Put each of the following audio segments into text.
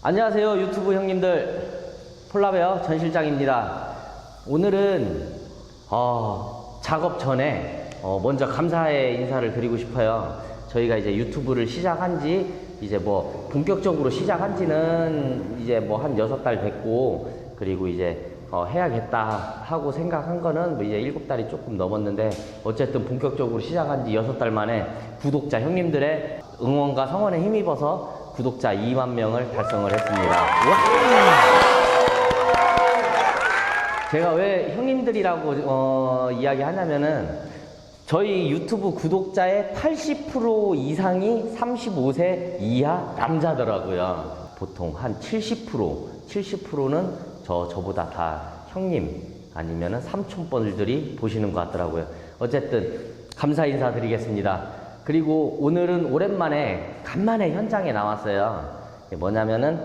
안녕하세요 유튜브 형님들, 폴라베어 전 실장입니다. 오늘은 작업 전에 먼저 감사의 인사를 드리고 싶어요. 저희가 이제 유튜브를 시작한 지 이제 뭐 본격적으로 시작한 지는 이제 뭐 한 6달 됐고, 그리고 이제 해야겠다 하고 생각한 거는 뭐 이제 7달이 조금 넘었는데, 어쨌든 본격적으로 시작한 지 6달 만에 구독자 형님들의 응원과 성원에 힘입어서 구독자 2만 명을 달성을 했습니다. 제가 왜 형님들이라고 이야기하냐면은, 저희 유튜브 구독자의 80% 이상이 35세 이하 남자더라고요. 보통 한 70%는 저보다 다 형님 아니면은 삼촌뻘들이 보시는 것 같더라고요. 어쨌든 감사 인사 드리겠습니다. 그리고 오늘은 오랜만에 간만에 현장에 나왔어요. 뭐냐면은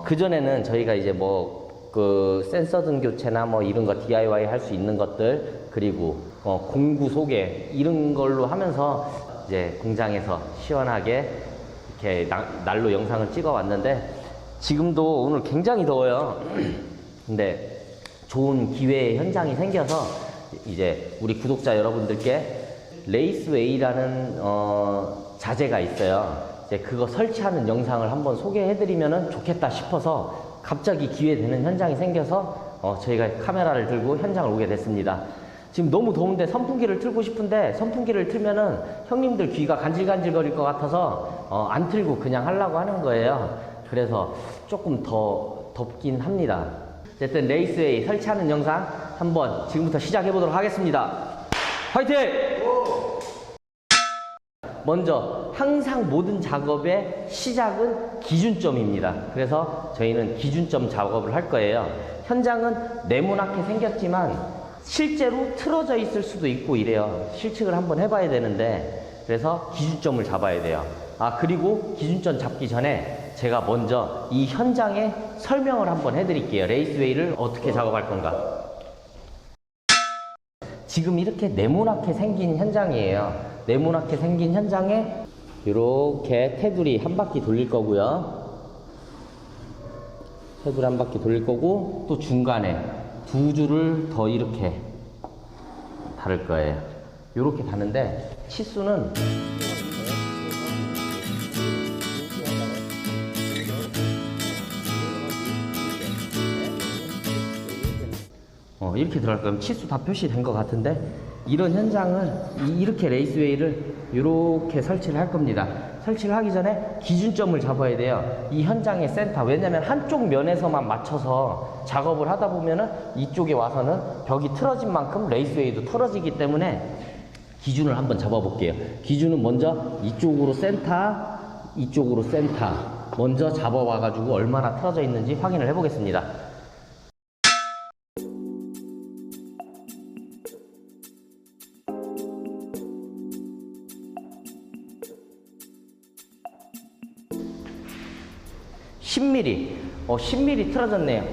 그전에는 저희가 이제 뭐 그 센서 등 교체나 뭐 이런 거 DIY 할 수 있는 것들, 그리고 공구 소개 이런 걸로 하면서 이제 공장에서 시원하게 이렇게 날로 영상을 찍어 왔는데, 지금도 오늘 굉장히 더워요. 근데 좋은 기회의 현장이 생겨서 이제 우리 구독자 여러분들께 레이스웨이라는 자재가 있어요. 이제 그거 설치하는 영상을 한번 소개해드리면 좋겠다 싶어서 갑자기 기회되는 현장이 생겨서 저희가 카메라를 들고 현장을 오게 됐습니다. 지금 너무 더운데 선풍기를 틀고 싶은데, 선풍기를 틀면은 형님들 귀가 간질간질 거릴 것 같아서 안 틀고 그냥 하려고 하는 거예요. 그래서 조금 더 덥긴 합니다. 어쨌든 레이스웨이 설치하는 영상 한번 지금부터 시작해 보도록 하겠습니다. 화이팅! 먼저 항상 모든 작업의 시작은 기준점입니다. 그래서 저희는 기준점 작업을 할 거예요. 현장은 네모나게 생겼지만 실제로 틀어져 있을 수도 있고 이래요. 실측을 한번 해봐야 되는데, 그래서 기준점을 잡아야 돼요. 그리고 기준점 잡기 전에 제가 먼저 이 현장의 설명을 한번 해드릴게요. 레이스웨이를 어떻게 작업할 건가. 지금 이렇게 네모나게 생긴 현장이에요. 네모나게 생긴 현장에 이렇게 테두리 한 바퀴 돌릴 거고요. 테두리 한 바퀴 돌릴 거고, 또 중간에 두 줄을 더 이렇게 다를 거예요. 이렇게 다는데 치수는 이렇게 들어갈 거면 치수 다 표시된 것 같은데, 이런 현장을 이렇게 레이스웨이를 이렇게 설치를 할 겁니다. 설치를 하기 전에 기준점을 잡아야 돼요. 이 현장의 센터. 왜냐면 한쪽 면에서만 맞춰서 작업을 하다 보면은 이쪽에 와서는 벽이 틀어진 만큼 레이스웨이도 틀어지기 때문에 기준을 한번 잡아 볼게요. 기준은 먼저 이쪽으로 센터, 이쪽으로 센터 먼저 잡아와 가지고 얼마나 틀어져 있는지 확인을 해 보겠습니다. (10mm) 틀어졌네요.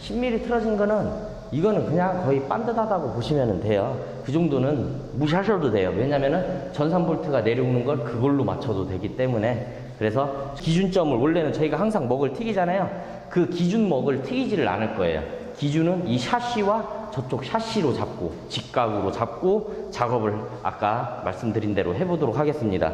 10mm 틀어진 거는, 이거는 그냥 거의 반듯하다고 보시면 돼요. 그 정도는 무시하셔도 돼요. 왜냐면은 전산 볼트가 내려오는 걸 그걸로 맞춰도 되기 때문에. 그래서 기준점을, 원래는 저희가 항상 먹을 튀기잖아요. 그 기준 먹을 튀기지를 않을 거예요. 기준은 이 샤시와 저쪽 샤시로 잡고 직각으로 잡고 작업을 아까 말씀드린 대로 해보도록 하겠습니다.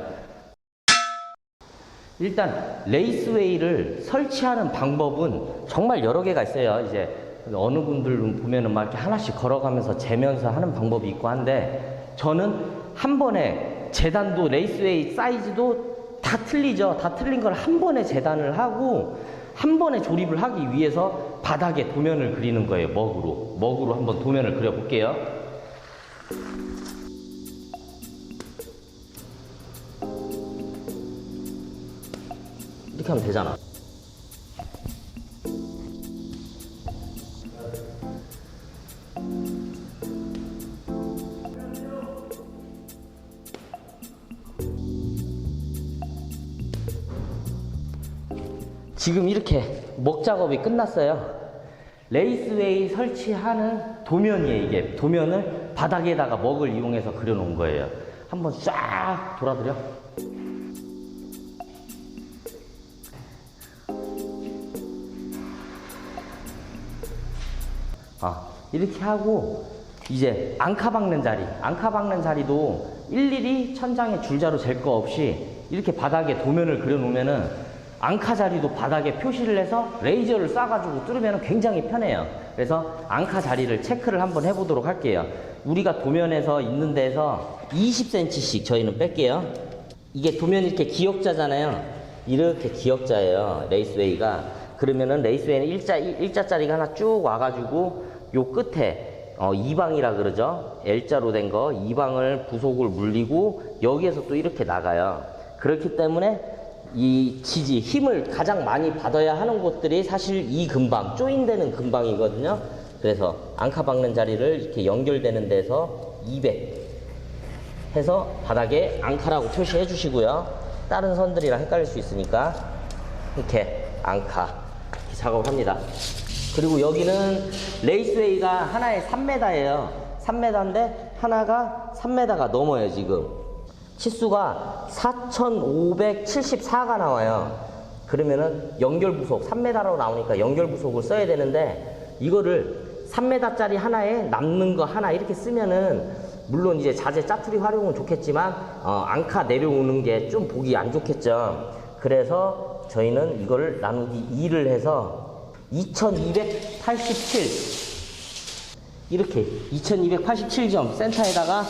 일단 레이스웨이를 설치하는 방법은 정말 여러 개가 있어요. 이제 어느 분들 보면은 막 이렇게 하나씩 걸어가면서 재면서 하는 방법이 있고 한데, 저는 한 번에 재단도, 레이스웨이 사이즈도 다 틀리죠. 다 틀린 걸 한 번에 재단을 하고 한 번에 조립을 하기 위해서 바닥에 도면을 그리는 거예요. 먹으로 한번 도면을 그려 볼게요. 이렇게 하면 되잖아. 지금 이렇게 먹 작업이 끝났어요. 레이스웨이 설치하는 도면이에요. 이게 도면을 바닥에다가 먹을 이용해서 그려 놓은 거예요. 한번 쫙 돌아드려. 이렇게 하고 이제 앙카 박는 자리, 앙카 박는 자리도 일일이 천장에 줄자로 잴 거 없이 이렇게 바닥에 도면을 그려 놓으면은 앙카 자리도 바닥에 표시를 해서 레이저를 쏴가지고 뚫으면 굉장히 편해요. 그래서 앙카 자리를 체크를 한번 해보도록 할게요. 우리가 도면에서 있는 데에서 20cm씩 저희는 뺄게요. 이게 도면이 이렇게 기역자잖아요. 이렇게 기역자예요, 레이스웨이가. 그러면은 레이스웨이는 일자짜리가 하나 쭉 와가지고 요 끝에 이방이라 그러죠. L자로 된 거 이방을 부속을 물리고 여기에서 또 이렇게 나가요. 그렇기 때문에 이 지지 힘을 가장 많이 받아야 하는 곳들이 사실 이 근방, 조인되는 근방이거든요. 그래서 앙카 박는 자리를 이렇게 연결되는 데서 200 해서 바닥에 앙카라고 표시해 주시고요. 다른 선들이랑 헷갈릴 수 있으니까 이렇게 앙카 이렇게 작업을 합니다. 그리고 여기는 레이스웨이가 하나에 3m예요. 3m인데 하나가 3m가 넘어요. 지금 치수가 4574가 나와요. 그러면은 연결부속 3m로 나오니까 연결부속을 써야 되는데, 이거를 3m짜리 하나에 남는 거 하나 이렇게 쓰면은 물론 이제 자재 짜투리 활용은 좋겠지만 앙카 내려오는 게 좀 보기 안 좋겠죠. 그래서 저희는 이거를 나누기 2를 해서 2287 이렇게 2287점 센터에다가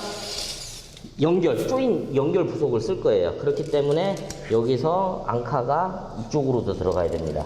조인 연결 부속을 쓸 거예요. 그렇기 때문에 여기서 앙카가 이쪽으로도 들어가야 됩니다.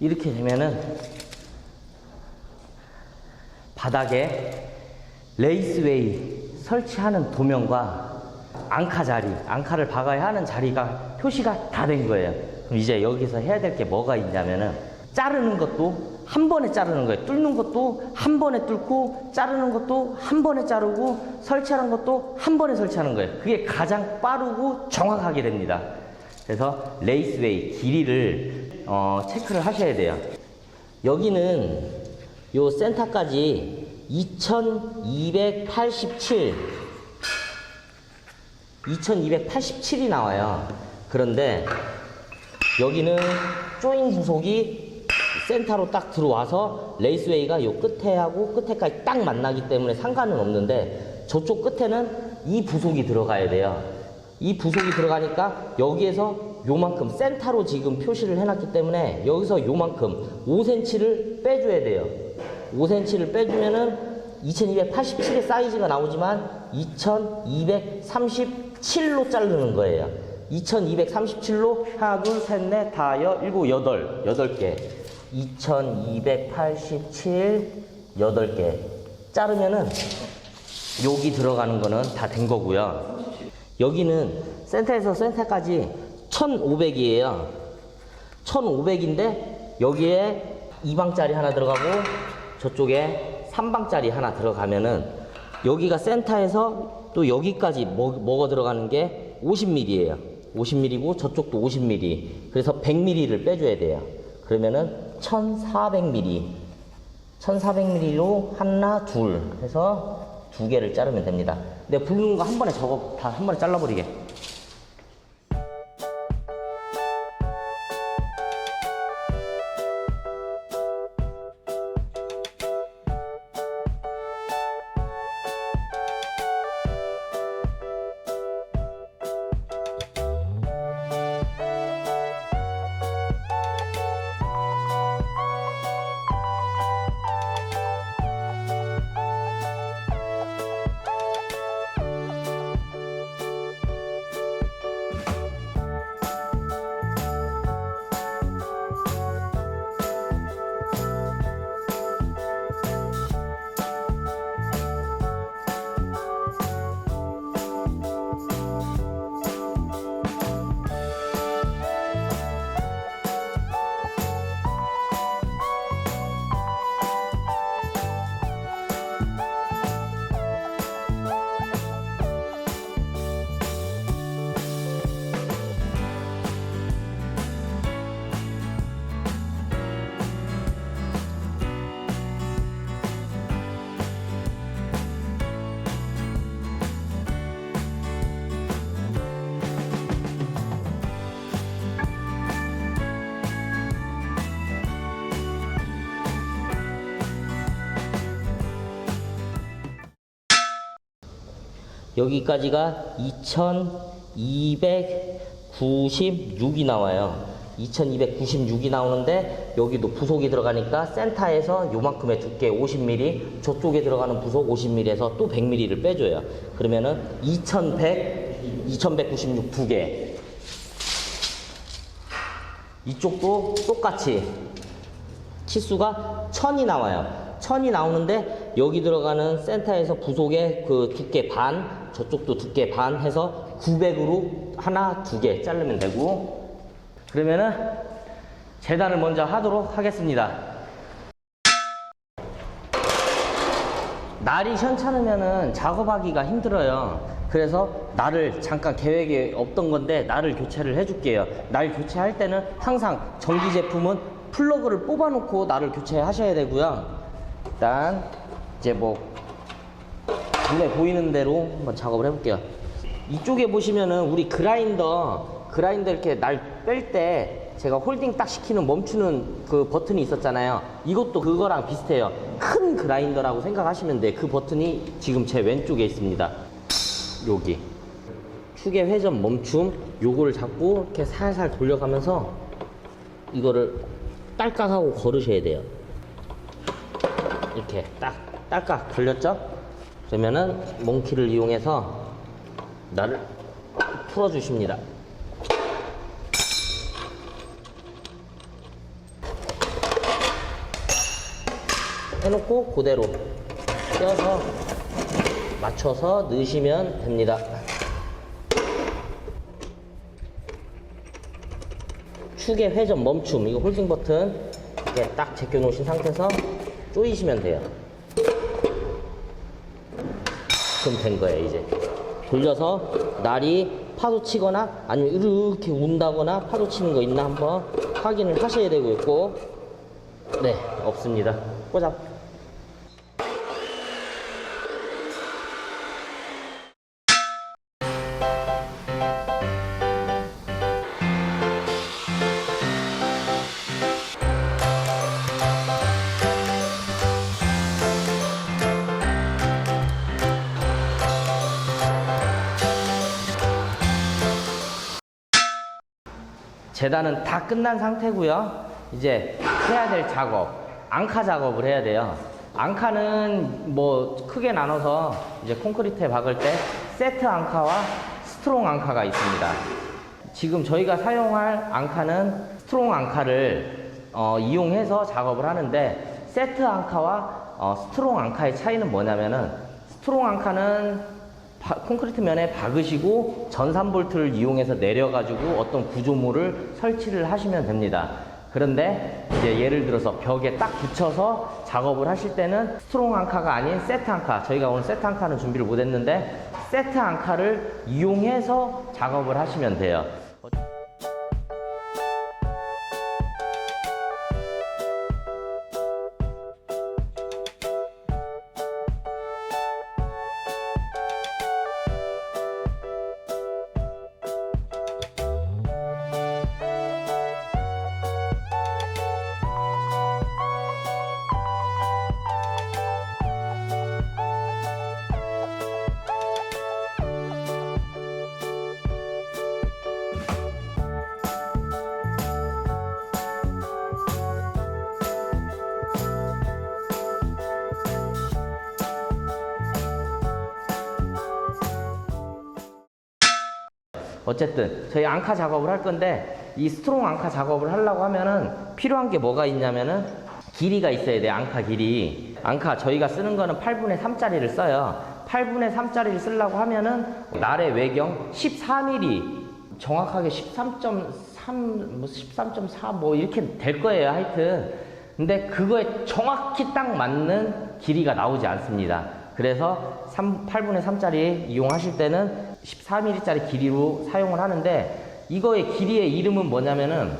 이렇게 되면은 바닥에 레이스웨이 설치하는 도면과 앙카 자리, 앙카를 박아야 하는 자리가 표시가 다 된 거예요. 그럼 이제 여기서 해야 될 게 뭐가 있냐면은 자르는 것도 한 번에 자르는 거예요. 뚫는 것도 한 번에 뚫고, 자르는 것도 한 번에 자르고, 설치하는 것도 한 번에 설치하는 거예요. 그게 가장 빠르고 정확하게 됩니다. 그래서 레이스웨이 길이를 체크를 하셔야 돼요. 여기는 요 센터까지 2287이 나와요. 그런데 여기는 조인 부속이 센터로 딱 들어와서 레이스웨이가 요 끝에하고 끝에까지 딱 만나기 때문에 상관은 없는데, 저쪽 끝에는 이 부속이 들어가야 돼요. 이 부속이 들어가니까 여기에서 요만큼 센터로 지금 표시를 해놨기 때문에 여기서 요만큼 5cm를 빼줘야 돼요. 5cm를 빼주면은 2287의 사이즈가 나오지만 2237로 자르는 거예요. 2237로 하나, 둘, 셋, 넷, 다, 일곱, 여덟 개. 2287 8개 자르면은 여기 들어가는 거는 다 된 거고요. 여기는 센터에서 센터까지 1500이에요. 1500인데 여기에 2방짜리 하나 들어가고 저쪽에 3방짜리 하나 들어가면은 여기가 센터에서 또 여기까지 뭐가 들어가는 게 50mm예요. 50mm고 저쪽도 50mm. 그래서 100mm를 빼줘야 돼요. 그러면은 1400mm. 1400mm로 하나, 둘 해서 2개를 자르면 됩니다. 근데 붉은 거 한 번에 다 한 번에 잘라버리게. 여기까지가 2296이 나와요. 2296이 나오는데 여기도 부속이 들어가니까 센터에서 요만큼의 두께 50mm, 저쪽에 들어가는 부속 50mm에서 또 100mm를 빼줘요. 그러면은 2196 두 개. 이쪽도 똑같이 치수가 1000이 나와요. 1000이 나오는데 여기 들어가는 센터에서 부속의 그 두께 반, 저쪽도 두께 반 해서 900으로 하나, 두 개 자르면 되고, 그러면은 재단을 먼저 하도록 하겠습니다. 날이 시원찮으면은 작업하기가 힘들어요. 그래서 날을 잠깐 계획에 없던 건데 날을 교체를 해줄게요. 날 교체할 때는 항상 전기 제품은 플러그를 뽑아 놓고 날을 교체하셔야 되고요. 일단 이제 뭐 눈에 보이는 대로 한번 작업을 해볼게요. 이쪽에 보시면은 우리 그라인더 이렇게 날 뺄 때 제가 홀딩 딱 시키는 멈추는 그 버튼이 있었잖아요. 이것도 그거랑 비슷해요. 큰 그라인더라고 생각하시면 돼. 그 버튼이 지금 제 왼쪽에 있습니다. 여기 축의 회전 멈춤, 요거를 잡고 이렇게 살살 돌려가면서 이거를 딸깍하고 걸으셔야 돼요. 이렇게 딱 딸깍 걸렸죠? 그러면은 몽키를 이용해서 날을 풀어주십니다. 해놓고 그대로 껴서 맞춰서 넣으시면 됩니다. 축의 회전 멈춤, 이거 홀딩 버튼 이렇게 딱 제껴 놓으신 상태에서 조이시면 돼요. 그럼 된 거예요. 이제 돌려서 날이 파도 치거나 아니면 이렇게 운다거나 파도 치는 거 있나 한번 확인을 하셔야 되고 있고, 네, 없습니다. 꽂아. 재단은 다 끝난 상태고요. 이제 해야 될 작업, 앙카 작업을 해야 돼요. 앙카는 뭐 크게 나눠서 이제 콘크리트에 박을 때 세트 앙카와 스트롱 앙카가 있습니다. 지금 저희가 사용할 앙카는 스트롱 앙카를 이용해서 작업을 하는데, 세트 앙카와 스트롱 앙카의 차이는 뭐냐면은, 스트롱 앙카는 콘크리트 면에 박으시고 전산볼트를 이용해서 내려가지고 어떤 구조물을 설치를 하시면 됩니다. 그런데 이제 예를 들어서 벽에 딱 붙여서 작업을 하실 때는 스트롱 앙카가 아닌 세트 앙카, 저희가 오늘 세트 앙카는 준비를 못했는데 세트 앙카를 이용해서 작업을 하시면 돼요. 어쨌든 저희 앙카 작업을 할 건데, 이 스트롱 앙카 작업을 하려고 하면은 필요한 게 뭐가 있냐면은 길이가 있어야 돼요. 앙카 길이. 앙카 저희가 쓰는 거는 8분의 3짜리를 써요. 8분의 3짜리를 쓰려고 하면은 날의 외경 14mm, 정확하게 13.3 뭐 13.4 뭐 이렇게 될 거예요. 하여튼 근데 그거에 정확히 딱 맞는 길이가 나오지 않습니다. 그래서 8분의 3짜리 이용하실 때는 14mm짜리 길이로 사용을 하는데, 이거의 길이의 이름은 뭐냐면은,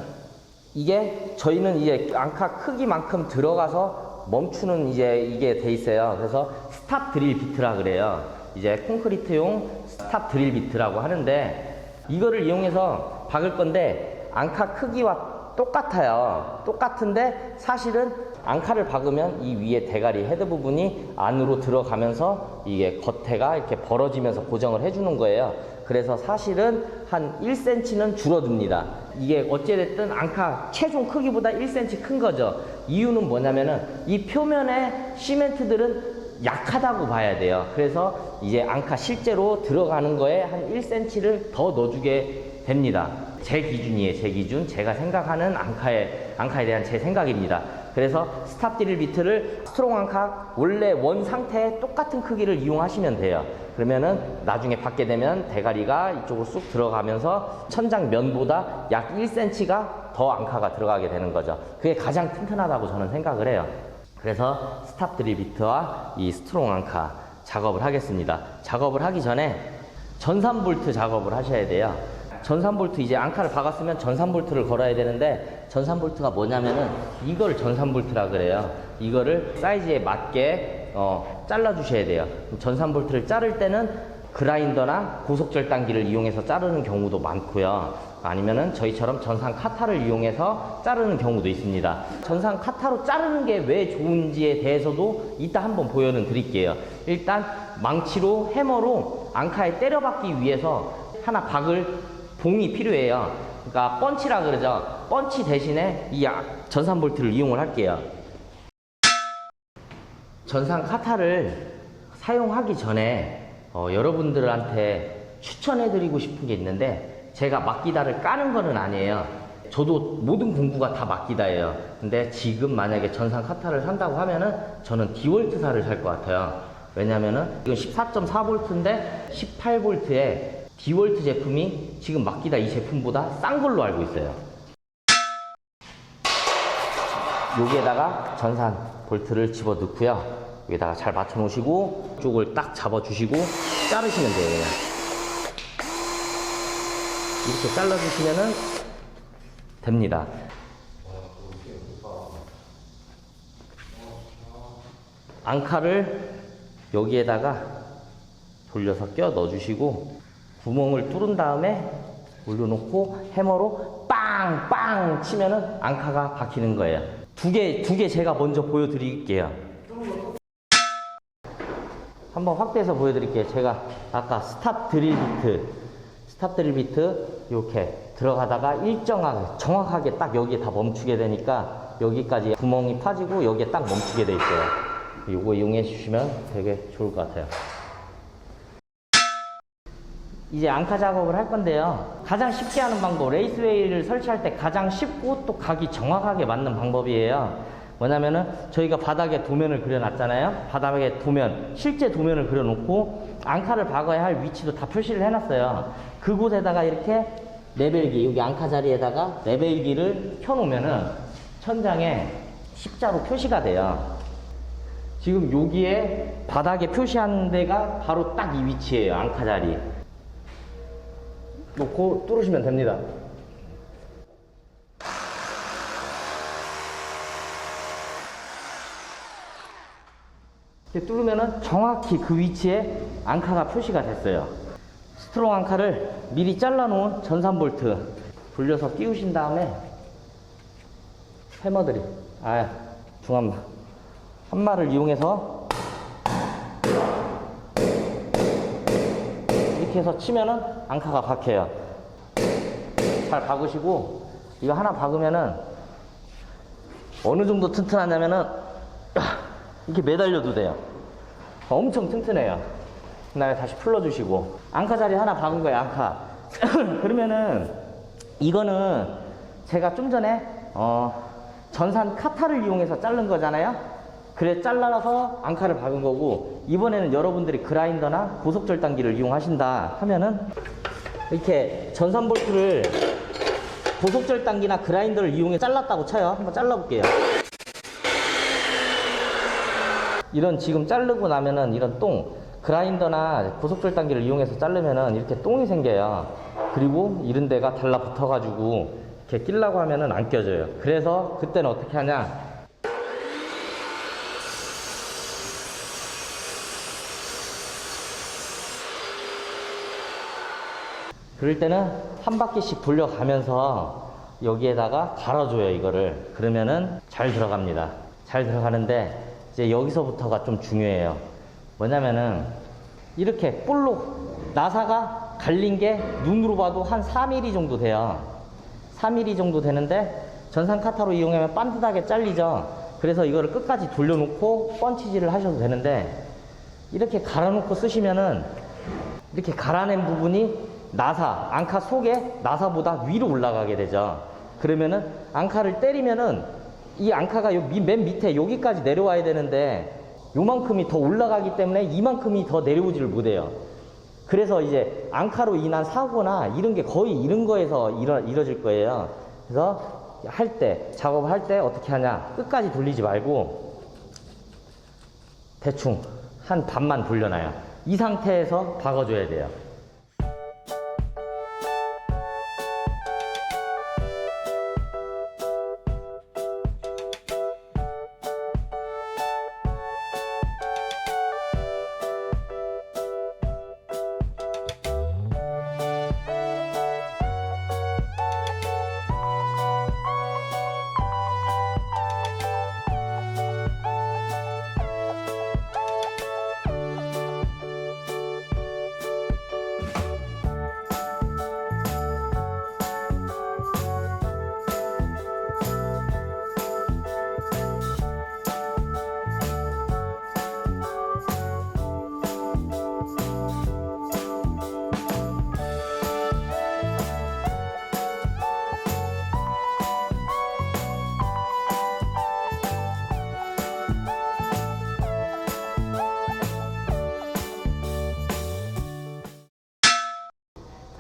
이게 저희는 이제 앙카 크기만큼 들어가서 멈추는 이제 이게 돼 있어요. 그래서 스탑 드릴 비트라 그래요. 이제 콘크리트용 스탑 드릴 비트라고 하는데, 이거를 이용해서 박을 건데 앙카 크기와 똑같아요. 똑같은데 사실은 앙카를 박으면 이 위에 대가리 헤드 부분이 안으로 들어가면서 이게 겉에가 이렇게 벌어지면서 고정을 해주는 거예요. 그래서 사실은 한 1cm는 줄어듭니다. 이게 어찌됐든 앙카 최종 크기보다 1cm 큰 거죠. 이유는 뭐냐면은 이 표면의 시멘트들은 약하다고 봐야 돼요. 그래서 이제 앙카 실제로 들어가는 거에 한 1cm를 더 넣어주게 됩니다. 제 기준이에요. 제 기준. 제가 생각하는 앙카에 대한 제 생각입니다. 그래서 스탑 드릴 비트를 스트롱 앙카 원래 원 상태의 똑같은 크기를 이용하시면 돼요. 그러면은 나중에 받게 되면 대가리가 이쪽으로 쑥 들어가면서 천장 면보다 약 1cm가 더 앙카가 들어가게 되는 거죠. 그게 가장 튼튼하다고 저는 생각을 해요. 그래서 스탑 드릴 비트와 이 스트롱 앙카 작업을 하겠습니다. 작업을 하기 전에 전산 볼트 작업을 하셔야 돼요. 전산 볼트, 이제 앙카를 박았으면 전산 볼트를 걸어야 되는데, 전산 볼트가 뭐냐면은 이걸 전산 볼트라 그래요. 이거를 사이즈에 맞게 잘라 주셔야 돼요. 전산 볼트를 자를 때는 그라인더나 고속절단기를 이용해서 자르는 경우도 많고요. 아니면은 저희처럼 전산 카타를 이용해서 자르는 경우도 있습니다. 전산 카타로 자르는 게 왜 좋은지에 대해서도 이따 한번 보여는 드릴게요. 일단 망치로, 해머로 앙카에 때려박기 위해서 하나 박을 봉이 필요해요. 그러니까 펀치라 그러죠. 펀치 대신에 이 전산 볼트를 이용을 할게요. 전산 카타를 사용하기 전에 여러분들한테 추천해드리고 싶은 게 있는데, 제가 막기다를 까는 거는 아니에요. 저도 모든 공구가 다 막기다예요. 근데 지금 만약에 전산 카타를 산다고 하면은 저는 디월트사를 살 것 같아요. 왜냐면은 이건 14.4V인데 18V에 디월트 제품이 지금 막기다 이 제품보다 싼 걸로 알고 있어요. 여기에다가 전산 볼트를 집어 넣고요. 여기다가 잘 맞춰 놓으시고 이쪽을 딱 잡아 주시고 자르시면 돼요. 그냥 이렇게 잘라 주시면은 됩니다. 앙카를 여기에다가 돌려서 껴 넣어 주시고 구멍을 뚫은 다음에 올려놓고 해머로 빵빵 치면은 앙카가 박히는 거예요. 두 개 제가 먼저 보여드릴게요. 한번 확대해서 보여드릴게요. 제가 아까 스탑 드릴 비트 이렇게 들어가다가 일정하게 정확하게 딱 여기에 다 멈추게 되니까 여기까지 구멍이 파지고 여기에 딱 멈추게 돼 있어요. 이거 이용해 주시면 되게 좋을 것 같아요. 이제 앙카 작업을 할 건데요. 가장 쉽게 하는 방법, 레이스웨이를 설치할 때 가장 쉽고 또 각이 정확하게 맞는 방법이에요. 뭐냐면은 저희가 바닥에 도면을 그려놨잖아요. 바닥에 도면, 실제 도면을 그려놓고 앙카를 박아야 할 위치도 다 표시를 해놨어요. 그곳에다가 이렇게 레벨기, 여기 앙카 자리에다가 레벨기를 켜놓으면은 천장에 십자로 표시가 돼요. 지금 여기에 바닥에 표시한 데가 바로 딱 이 위치예요. 앙카 자리. 놓고 뚫으시면 됩니다. 이렇게 뚫으면은 정확히 그 위치에 앙카가 표시가 됐어요. 스트롱 앙카를 미리 잘라 놓은 전산 볼트 돌려서 끼우신 다음에 해머들이 중한마 한마를 이용해서 이렇게 해서 치면은 앙카가 박혀요. 잘 박으시고, 이거 하나 박으면은 어느 정도 튼튼하냐면은 이렇게 매달려도 돼요. 엄청 튼튼해요. 그다음에 다시 풀어주시고, 앙카 자리 하나 박은 거예요. 앙카. 그러면은 이거는 제가 좀 전에 전산 카타를 이용해서 자른 거잖아요. 그래 잘라서 앙카를 박은 거고, 이번에는 여러분들이 그라인더나 고속절단기를 이용하신다 하면은 이렇게 전산 볼트를 고속절단기나 그라인더를 이용해 잘랐다고 쳐요. 한번 잘라볼게요. 이런 지금 자르고 나면은 이런 똥, 그라인더나 고속절단기를 이용해서 자르면은 이렇게 똥이 생겨요. 그리고 이런 데가 달라붙어 가지고 이렇게 끼려고 하면은 안 껴져요. 그래서 그때는 어떻게 하냐, 그럴 때는 한 바퀴씩 돌려가면서 여기에다가 갈아줘요. 이거를. 그러면은 잘 들어갑니다. 잘 들어가는데 이제 여기서부터가 좀 중요해요. 뭐냐면은 이렇게 볼록 나사가 갈린 게 눈으로 봐도 한 4mm 정도 돼요. 4mm 정도 되는데 전산 카타로 이용하면 반듯하게 잘리죠. 그래서 이거를 끝까지 돌려놓고 펀치질을 하셔도 되는데 이렇게 갈아놓고 쓰시면은 이렇게 갈아낸 부분이 나사, 앙카 속에 나사보다 위로 올라가게 되죠. 그러면은 앙카를 때리면은 이 앙카가 맨 밑에 여기까지 내려와야 되는데 요만큼이 더 올라가기 때문에 이만큼이 더 내려오지를 못해요. 그래서 이제 앙카로 인한 사고나 이런 게 거의 이런 거에서 이뤄질 거예요. 그래서 할 때, 작업을 할 때 어떻게 하냐. 끝까지 돌리지 말고 대충 한 반만 돌려놔요. 이 상태에서 박아줘야 돼요.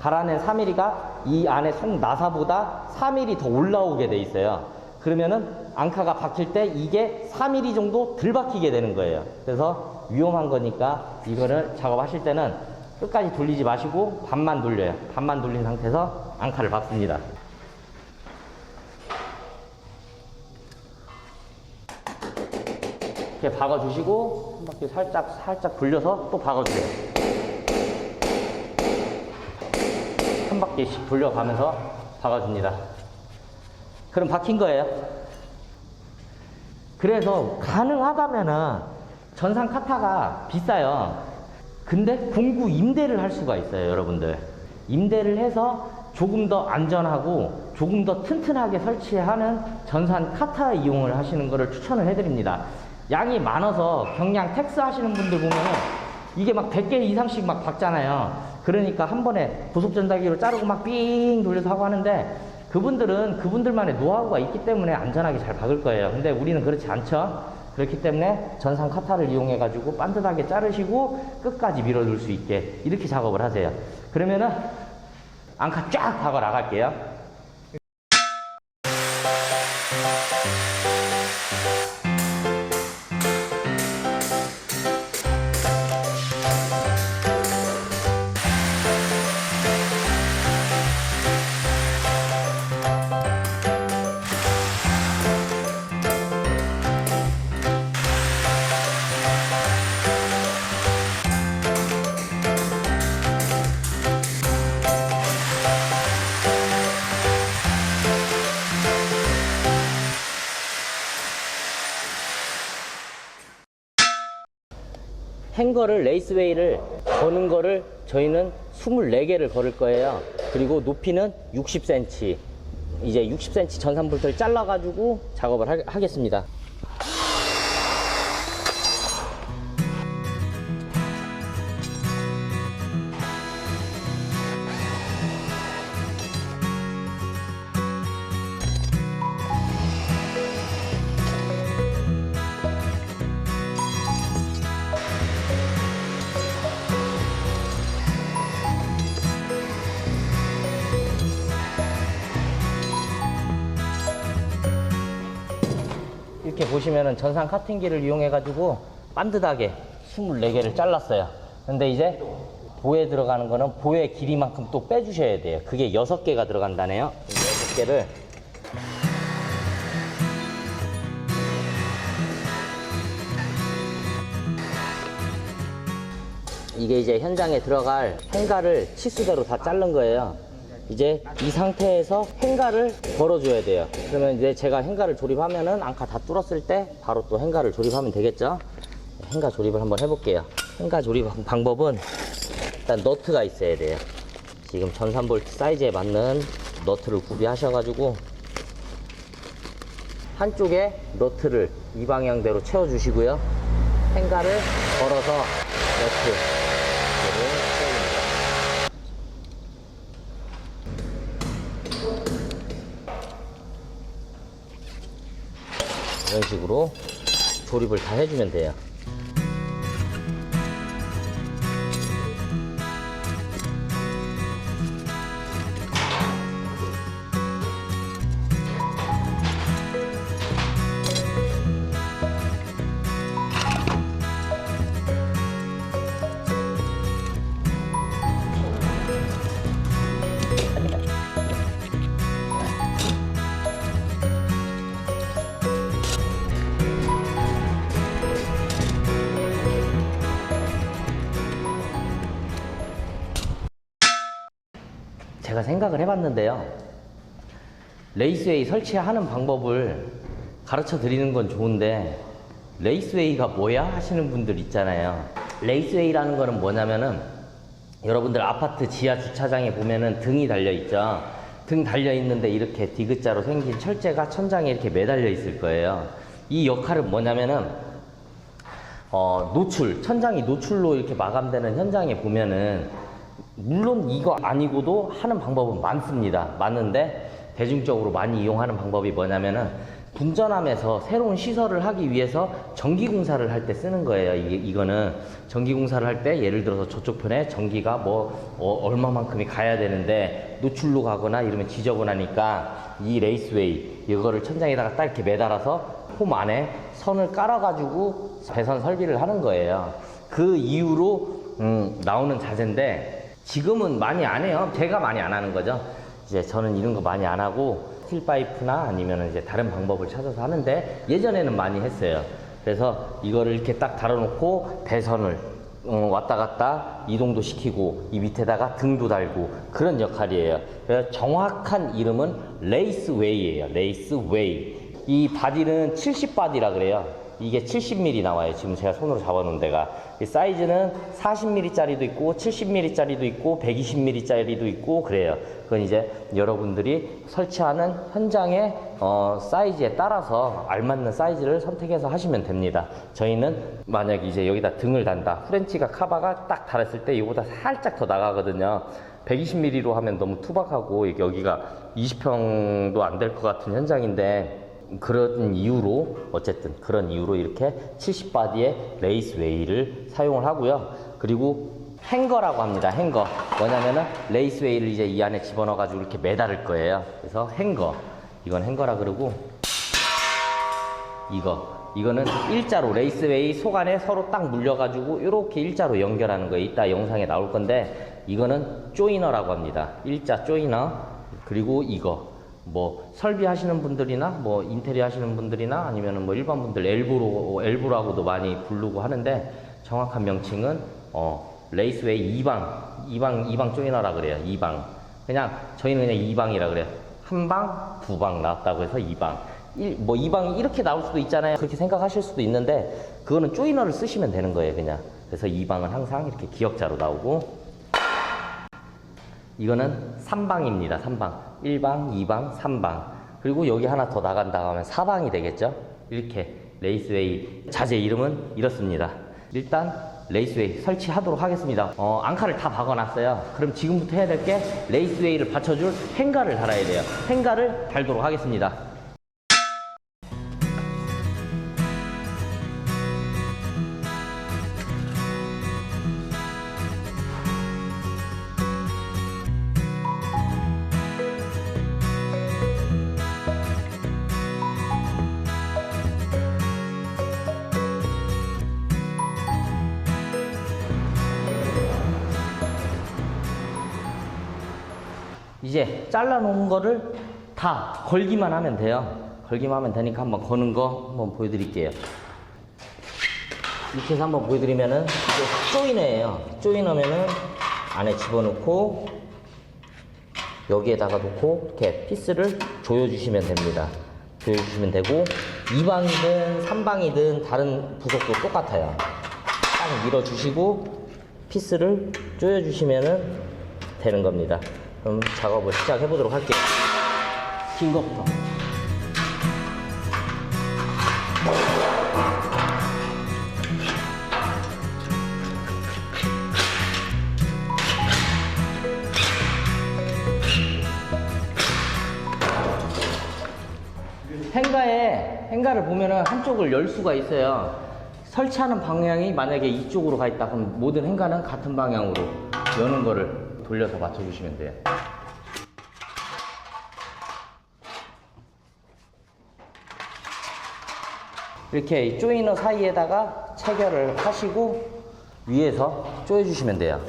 갈아낸 3mm가 이 안에 속 나사보다 4mm 더 올라오게 돼 있어요. 그러면은 앙카가 박힐 때 이게 4mm 정도 덜 박히게 되는 거예요. 그래서 위험한 거니까 이거를 작업하실 때는 끝까지 돌리지 마시고 반만 돌려요. 반만 돌린 상태에서 앙카를 박습니다. 이렇게 박아주시고 한 바퀴 살짝 돌려서 또 박아주세요. 한 바퀴씩 돌려가면서 박아줍니다. 그럼 박힌 거예요. 그래서 가능하다면은 전산 카타가 비싸요. 근데 공구 임대를 할 수가 있어요, 여러분들. 임대를 해서 조금 더 안전하고 조금 더 튼튼하게 설치하는 전산 카타 이용을 하시는 것을 추천을 해드립니다. 양이 많아서 경량 텍스 하시는 분들 보면은 이게 막 100개 이상씩 막 박잖아요. 그러니까 한 번에 고속 전달기로 자르고 막 삥 돌려서 하고 하는데 그분들은 그분들만의 노하우가 있기 때문에 안전하게 잘 박을 거예요. 근데 우리는 그렇지 않죠. 그렇기 때문에 전산 카타를 이용해 가지고 반듯하게 자르시고 끝까지 밀어줄 수 있게 이렇게 작업을 하세요. 그러면은 앙카 쫙 박아 나갈게요. 행거를 레이스웨이를 거는 거를 저희는 24개를 걸을 거예요. 그리고 높이는 60cm. 이제 60cm 전산 볼트를 잘라 가지고 작업을 하겠습니다. 이렇게 보시면은 전산 카팅기를 이용해 가지고 반듯하게 24개를 잘랐어요. 근데 이제 보에 들어가는 거는 보의 길이만큼 또 빼주셔야 돼요. 그게 6개가 들어간다네요. 6개를 이게 이제 현장에 들어갈 행가를 치수대로 다 자른 거예요. 이제 이 상태에서 행가를 걸어줘야 돼요. 그러면 이제 제가 행가를 조립하면은 앙카 다 뚫었을 때 바로 또 행가를 조립하면 되겠죠. 행가 조립을 한번 해볼게요. 행가 조립 방법은 일단 너트가 있어야 돼요. 지금 13V 사이즈에 맞는 너트를 구비하셔가지고 한쪽에 너트를 이 방향대로 채워주시고요. 행가를 걸어서 너트를 채워줍니다. 이런 식으로 조립을 다 해주면 돼요. 제가 생각을 해봤는데요. 레이스웨이 설치하는 방법을 가르쳐 드리는 건 좋은데 레이스웨이가 뭐야? 하시는 분들 있잖아요. 레이스웨이라는 거는 뭐냐면은 여러분들 아파트 지하 주차장에 보면은 등이 달려 있죠. 등 달려 있는데 이렇게 디귿자로 생긴 철제가 천장에 이렇게 매달려 있을 거예요. 이 역할은 뭐냐면은 노출, 천장이 노출로 이렇게 마감되는 현장에 보면은 물론 이거 아니고도 하는 방법은 많습니다. 많은데 대중적으로 많이 이용하는 방법이 뭐냐면은 분전함에서 새로운 시설을 하기 위해서 전기공사를 할 때 쓰는 거예요. 이거는 전기공사를 할 때 예를 들어서 저쪽 편에 전기가 얼마만큼이 가야 되는데 노출로 가거나 이러면 지저분하니까 이 레이스웨이 이거를 천장에다가 딱 이렇게 매달아서 홈 안에 선을 깔아가지고 배선 설비를 하는 거예요. 그 이후로 나오는 자재인데 지금은 많이 안 해요. 제가 많이 안 하는 거죠. 이제 저는 이런 거 많이 안 하고 스틸 파이프나 아니면 이제 다른 방법을 찾아서 하는데 예전에는 많이 했어요. 그래서 이거를 이렇게 딱 달아놓고 배선을 왔다 갔다 이동도 시키고 이 밑에다가 등도 달고 그런 역할이에요. 그래서 정확한 이름은 레이스웨이예요. 레이스웨이. 이 바디는 70바디라 그래요. 이게 70mm 나와요. 지금 제가 손으로 잡아놓은 데가. 이 사이즈는 40mm짜리도 있고 70mm짜리도 있고 120mm짜리도 있고 그래요. 그건 이제 여러분들이 설치하는 현장의 사이즈에 따라서 알맞는 사이즈를 선택해서 하시면 됩니다. 저희는 만약 이제 여기다 등을 단다. 프렌치가 카바가 딱 달았을 때 이거보다 살짝 더 나가거든요. 120mm로 하면 너무 투박하고 여기가 20평도 안 될 것 같은 현장인데 그런 이유로 어쨌든 그런 이유로 이렇게 70바디의 레이스웨이를 사용을 하고요. 그리고 행거라고 합니다. 행거 뭐냐면은 레이스웨이를 이제 이 안에 집어넣어 가지고 이렇게 매달을 거예요. 그래서 행거, 이건 행거라 그러고 이거는 일자로 레이스웨이 속 안에 서로 딱 물려 가지고 이렇게 일자로 연결하는 거예요. 이따 영상에 나올 건데 이거는 조이너라고 합니다. 일자 조이너. 그리고 이거 뭐 설비하시는 분들이나 뭐 인테리어 하시는 분들이나 아니면은 뭐 일반 분들 엘보라고도 많이 부르고 하는데 정확한 명칭은 레이스웨이 2방 조이너라 그래요. 2방. 그냥 저희는 그냥 2방이라 그래요. 한 방, 두 방 나왔다고 해서 2방. 뭐 2방이 이렇게 나올 수도 있잖아요. 그렇게 생각하실 수도 있는데 그거는 조이너를 쓰시면 되는 거예요, 그냥. 그래서 2방은 항상 이렇게 기역자로 나오고 이거는 3방입니다. 3방. 1방, 2방, 3방. 그리고 여기 하나 더 나간다고 하면 4방이 되겠죠? 이렇게 레이스웨이 자재 이름은 이렇습니다. 일단 레이스웨이 설치하도록 하겠습니다. 앙카를 다 박아놨어요. 그럼 지금부터 해야 될 게 레이스웨이를 받쳐줄 행가를 달아야 돼요. 행가를 달도록 하겠습니다. 이제 잘라놓은 거를 다 걸기만 하면 돼요. 걸기만 하면 되니까 한번 거는 거 한번 보여드릴게요. 이렇게 해서 한번 보여드리면은 이게 조이너예요. 조이너면은 안에 집어넣고 여기에다가 놓고 이렇게 피스를 조여주시면 됩니다. 조여주시면 되고 2방이든 3방이든 다른 부속도 똑같아요. 딱 밀어주시고 피스를 조여주시면 되는 겁니다. 그럼 작업을 시작해 보도록 할게요. 긴 거부터. 행가를 보면은 한쪽을 열 수가 있어요. 설치하는 방향이 만약에 이쪽으로 가 있다 그럼 모든 행가는 같은 방향으로 여는 거를 돌려서 맞춰주시면 돼요. 이렇게 조이너 사이에다가 체결을 하시고 위에서 조여주시면 돼요.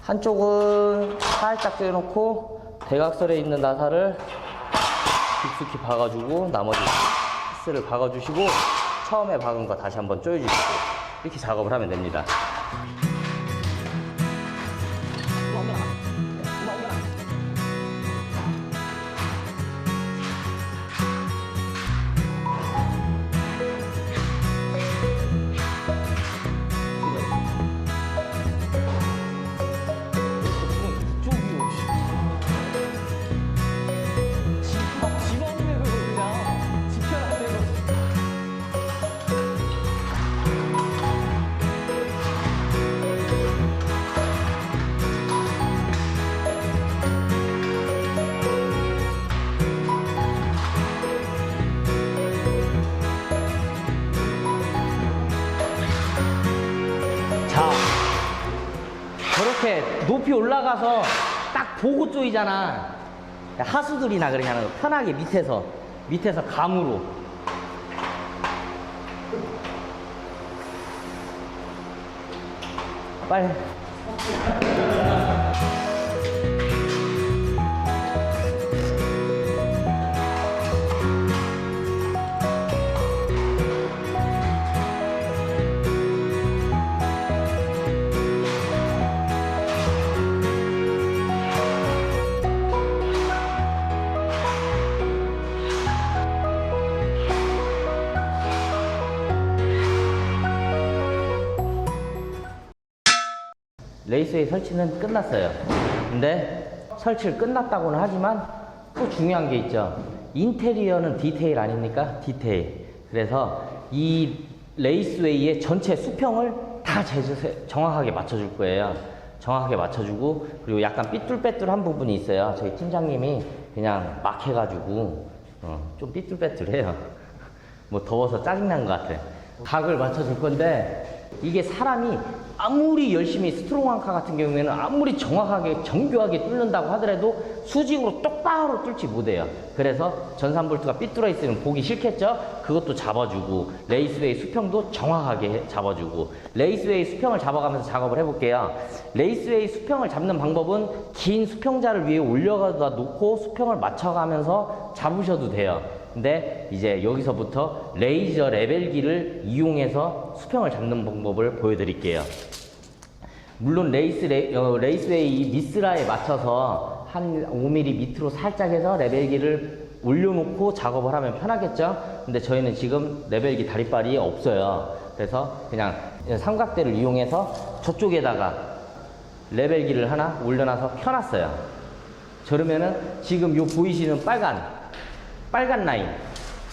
한쪽은 살짝 조여놓고 대각선에 있는 나사를 깊숙이 박아주고 나머지 피스를 박아주시고 처음에 박은 거 다시 한번 조여주시고 이렇게 작업을 하면 됩니다. 자, 저렇게 높이 올라가서 딱 보고 조이잖아. 하수들이나 그러냐면 편하게 밑에서 감으로. 빨리. 레이스웨이 설치는 끝났어요. 근데 설치를 끝났다고는 하지만 또 중요한 게 있죠. 인테리어는 디테일 아닙니까? 디테일. 그래서 이 레이스웨이의 전체 수평을 다 정확하게 맞춰줄 거예요. 정확하게 맞춰주고 그리고 약간 삐뚤빼뚤한 부분이 있어요. 저희 팀장님이 그냥 막 해가지고 좀 삐뚤빼뚤해요. 뭐 더워서 짜증난 것 같아. 각을 맞춰줄 건데 이게 사람이 아무리 열심히 스트롱 앙카 같은 경우에는 아무리 정확하게 정교하게 뚫는다고 하더라도 수직으로 똑바로 뚫지 못해요. 그래서 전산볼트가 삐뚤어 있으면 보기 싫겠죠? 그것도 잡아주고 레이스웨이 수평도 정확하게 잡아주고 레이스웨이 수평을 잡아가면서 작업을 해볼게요. 레이스웨이 수평을 잡는 방법은 긴 수평자를 위에 올려가다 놓고 수평을 맞춰가면서 잡으셔도 돼요. 근데 이제 여기서부터 레이저 레벨기를 이용해서 수평을 잡는 방법을 보여드릴게요. 물론 레이스웨이 미스라에 맞춰서 한 5mm 밑으로 살짝 해서 레벨기를 올려놓고 작업을 하면 편하겠죠? 근데 저희는 지금 레벨기 다리빨이 없어요. 그래서 그냥 삼각대를 이용해서 저쪽에다가 레벨기를 하나 올려놔서 펴놨어요. 저러면은 지금 요 보이시는 빨간 라인,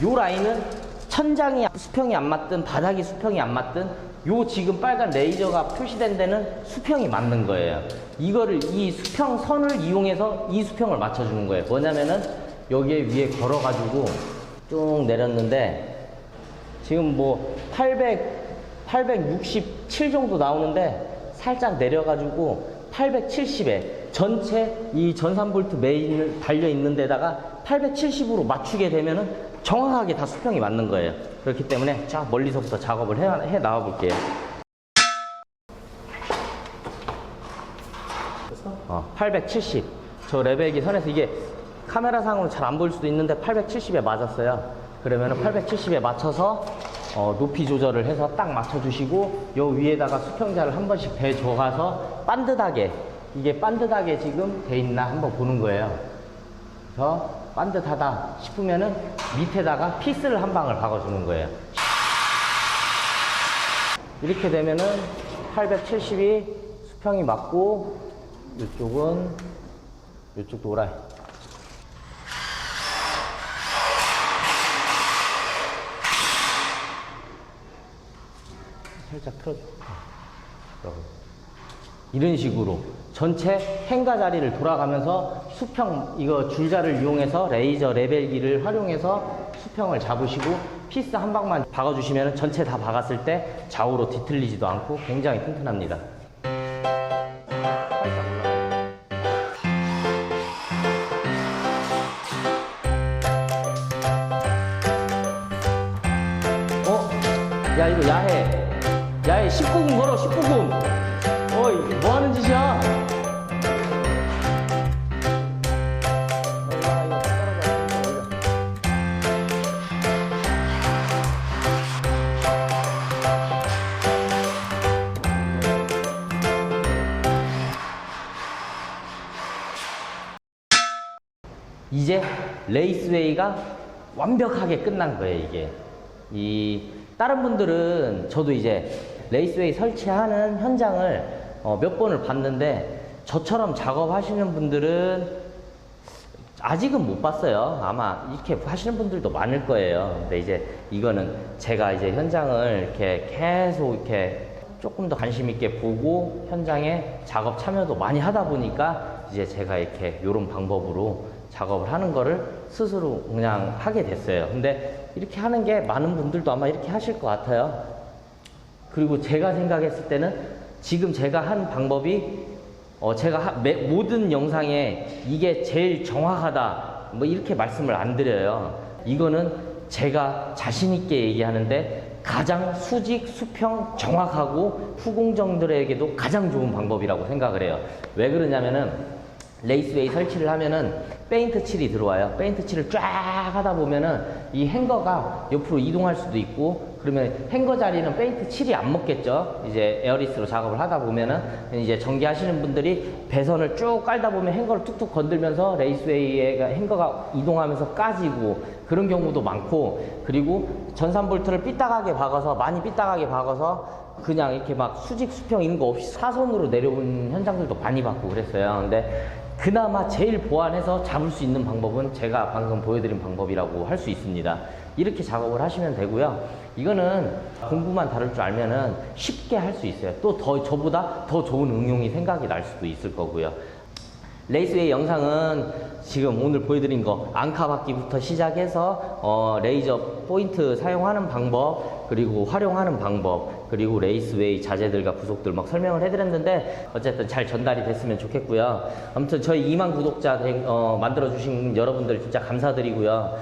요 라인은 천장이 수평이 안 맞든 바닥이 수평이 안 맞든 요 지금 빨간 레이저가 표시된 데는 수평이 맞는 거예요. 이거를 이 수평선을 이용해서 이 수평을 맞춰주는 거예요. 뭐냐면은 여기에 위에 걸어가지고 쭉 내렸는데 지금 뭐 867 정도 나오는데 살짝 내려가지고 870에 전체 이 전산볼트 메인을 달려있는 데다가 870으로 맞추게 되면은 정확하게 다 수평이 맞는 거예요. 그렇기 때문에 자 멀리서부터 작업을 해 나와 볼게요. 870. 저 레벨기 선에서 이게 카메라상으로 잘 안 보일 수도 있는데 870에 맞았어요. 그러면은 870에 맞춰서 높이 조절을 해서 딱 맞춰주시고 요 위에다가 수평자를 한 번씩 배줘가서 반듯하게 이게 반듯하게 지금 돼 있나 한번 보는 거예요. 그래서 반듯하다 싶으면은 밑에다가 피스를 한 방을 박아주는 거예요. 이렇게 되면은 870이 수평이 맞고 이쪽은 이쪽도 오라이. 살짝 틀어줘. 이런 식으로 전체 행가 자리를 돌아가면서 수평, 이거 줄자를 이용해서 레이저 레벨기를 활용해서 수평을 잡으시고 피스 한 방만 박아주시면 전체 다 박았을 때 좌우로 뒤틀리지도 않고 굉장히 튼튼합니다. 야, 이거 야해. 야해, 19금 걸어, 19금. 어이, 뭐 하는 짓이야? 이제 레이스웨이가 완벽하게 끝난 거예요, 이게. 다른 분들은 저도 이제 레이스웨이 설치하는 현장을 몇 번을 봤는데 저처럼 작업하시는 분들은 아직은 못 봤어요. 아마 이렇게 하시는 분들도 많을 거예요. 근데 이제 이거는 제가 이제 현장을 이렇게 계속 이렇게 조금 더 관심 있게 보고 현장에 작업 참여도 많이 하다 보니까 이제 제가 이렇게 이런 방법으로 작업을 하는 거를 스스로 그냥 하게 됐어요. 근데 이렇게 하는 게 많은 분들도 아마 이렇게 하실 것 같아요. 그리고 제가 생각했을 때는 지금 제가 한 방법이 제가 모든 영상에 이게 제일 정확하다 뭐 이렇게 말씀을 안 드려요. 이거는 제가 자신 있게 얘기하는데 가장 수직, 수평, 정확하고 후공정들에게도 가장 좋은 방법이라고 생각을 해요. 왜 그러냐면은 레이스웨이 설치를 하면은 페인트 칠이 들어와요. 페인트 칠을 쫙 하다 보면은 이 행거가 옆으로 이동할 수도 있고, 그러면 행거 자리는 페인트 칠이 안 먹겠죠. 이제 에어리스로 작업을 하다 보면은 이제 전기하시는 분들이 배선을 쭉 깔다 보면 행거를 툭툭 건들면서 레이스웨이에 행거가 이동하면서 까지고 그런 경우도 많고, 그리고 전산볼트를 삐딱하게 박아서 많이 삐딱하게 박아서 그냥 이렇게 막 수직 수평 이런 거 없이 사선으로 내려온 현장들도 많이 봤고 그랬어요. 근데 그나마 제일 보완해서 잡을 수 있는 방법은 제가 방금 보여드린 방법이라고 할 수 있습니다. 이렇게 작업을 하시면 되고요. 이거는 공부만 다룰 줄 알면은 쉽게 할 수 있어요. 또 저보다 더 좋은 응용이 생각이 날 수도 있을 거고요. 레이스웨이 영상은 지금 오늘 보여드린 거 앙카 받기부터 시작해서 레이저 포인트 사용하는 방법, 그리고 활용하는 방법, 그리고 레이스웨이 자재들과 부속들 막 설명을 해드렸는데 어쨌든 잘 전달이 됐으면 좋겠고요. 아무튼 저희 2만 구독자 만들어주신 여러분들 진짜 감사드리고요.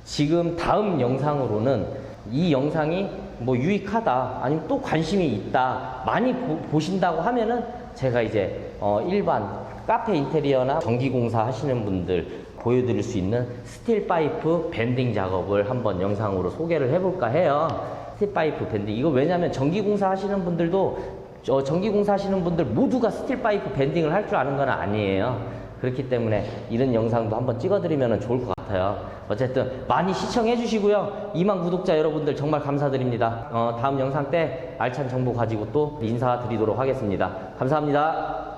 지금 다음 영상으로는 이 영상이 뭐 유익하다, 아니면 또 관심이 있다, 많이 보신다고 하면은 제가 이제 일반 카페 인테리어나 전기공사 하시는 분들 보여드릴 수 있는 스틸 파이프 밴딩 작업을 한번 영상으로 소개를 해볼까 해요. 스틸 파이프 밴딩, 이거 왜냐면 전기공사 하시는 분들도 전기공사 하시는 분들 모두가 스틸 파이프 밴딩을 할 줄 아는 건 아니에요. 그렇기 때문에 이런 영상도 한번 찍어드리면 좋을 것 같아요. 어쨌든 많이 시청해 주시고요. 2만 구독자 여러분들 정말 감사드립니다. 다음 영상 때 알찬 정보 가지고 또 인사드리도록 하겠습니다. 감사합니다.